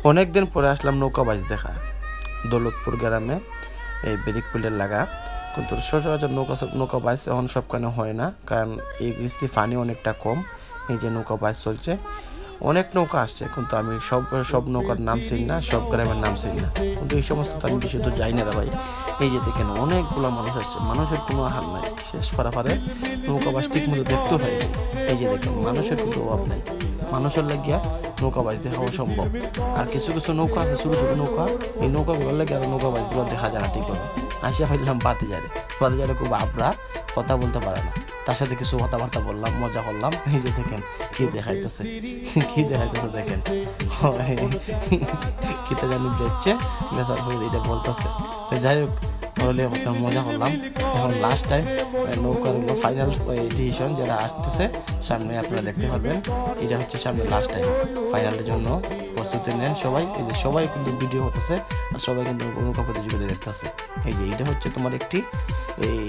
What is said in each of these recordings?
অনেকদিন পরে আসলাম নৌকাবাজ দেখা দৌলতপুর গ্রামে, এই ব্রিকপিলের লাগা। কিন্তু সচরাচর নৌকাবাজ এখন সবখানে হয় না, কারণ এই কিস্তি পানি অনেকটা কম। এই যে নৌকাবাজ চলছে, অনেক নৌকা আসছে, কিন্তু আমি সব নৌকার নাম চিনি না, সব গ্রামের নাম চিনি না। কিন্তু এই সমস্ত তো আমি বেশি তো যাই না ভাই। এই যে দেখেন অনেকগুলো মানুষ আসছে, মানুষের কোনো হার নাই, শেষ পারাপারে নৌকাবাজ ঠিক মতো দেখতেও হয়। এই যে দেখেন মানুষের কোনো অভাব নাই, মানুষের লাগিয়া নৌকাবাজ দেখা অসম্ভব। আর কিছু কিছু নৌকা আছে ছোটো ছোটো নৌকা, এই নৌকাগুলোর লাগে আর নৌকাবাজগুলো দেখা যায় না ঠিকভাবে। আসিয়া ফেললাম বাতিজারে খুব আবরা, কথা বলতে পারে না, তার সাথে কিছু কথাবার্তা বললাম, মজা করলাম। এই যে দেখেন কি দেখাইতেছে দেখেন, কিতা জানি দেখছে, বেচার হয়ে এটা বলতেছে। যাই হোক, বলে মজা করলাম। এখন লাস্ট টাইম নৌকার ফাইনাল ডিসিশন যারা আসতেছে সামনে আপনারা দেখতে পারবেন। এটা হচ্ছে সামনে লাস্ট টাইম, ফাইনালের জন্য প্রস্তুতি নেন সবাই। এই যে সবাই কিন্তু ভিডিও হতেছে আর সবাই কিন্তু নৌকা প্রতিযোগিতা দেখতেছে। এই যে এটা হচ্ছে তোমার একটি এই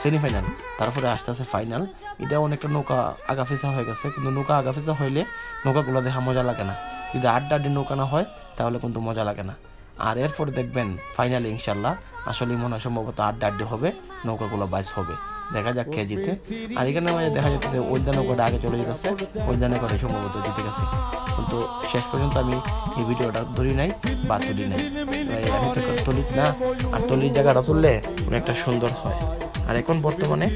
সেমিফাইনাল, তারপরে আস্তে আস্তে ফাইনাল। এটা অনেকটা নৌকা আগাফিসা হয়ে গেছে, কিন্তু নৌকা আগাফিসা হইলে নৌকাগুলো দেখা মজা লাগে না। যদি আড্ডি নৌকা না হয় তাহলে কিন্তু মজা লাগে না। আর এরপরে দেখবেন ফাইনালে ইনশাল্লাহ আসলে মনে হয় সম্ভবত আড্ডি হবে, নৌকাগুলো বাইস হবে, দেখা যাক কে জিতে। আর এখানে মাঝে দেখা যাচ্ছে ওইদান নৌকাটা আগে চলে যেতেছে, ওইদান নৌকাটা সম্ভবত জিতে গেছে। কিন্তু শেষ পর্যন্ত আমি এই ভিডিওটা ধরি নাই বা তুলি নাই, আমি তো তুলি না। আর তলির জায়গাটা তুললে অনেকটা সুন্দর হয়। আর এখন বর্তমানে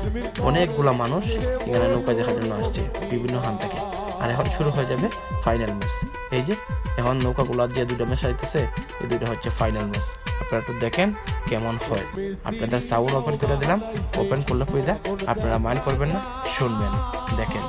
অনেকগুলা মানুষ এখানে নৌকা দেখার জন্য আসছে বিভিন্ন হান থেকে। আর এখন শুরু হয়ে যাবে ফাইনাল ম্যাচ। এই যে এখন নৌকাগুলো যে দুটো ম্যাচ আইতেছে, এই দুটো হচ্ছে ফাইনাল ম্যাচ। আপনারা একটু দেখেন কেমন হয়। আপনাদের সাউন্ড ওপেন করে দিলাম, ওপেন করলে আপনারা মাইন্ড করবেন না, শুনবেন, দেখেন।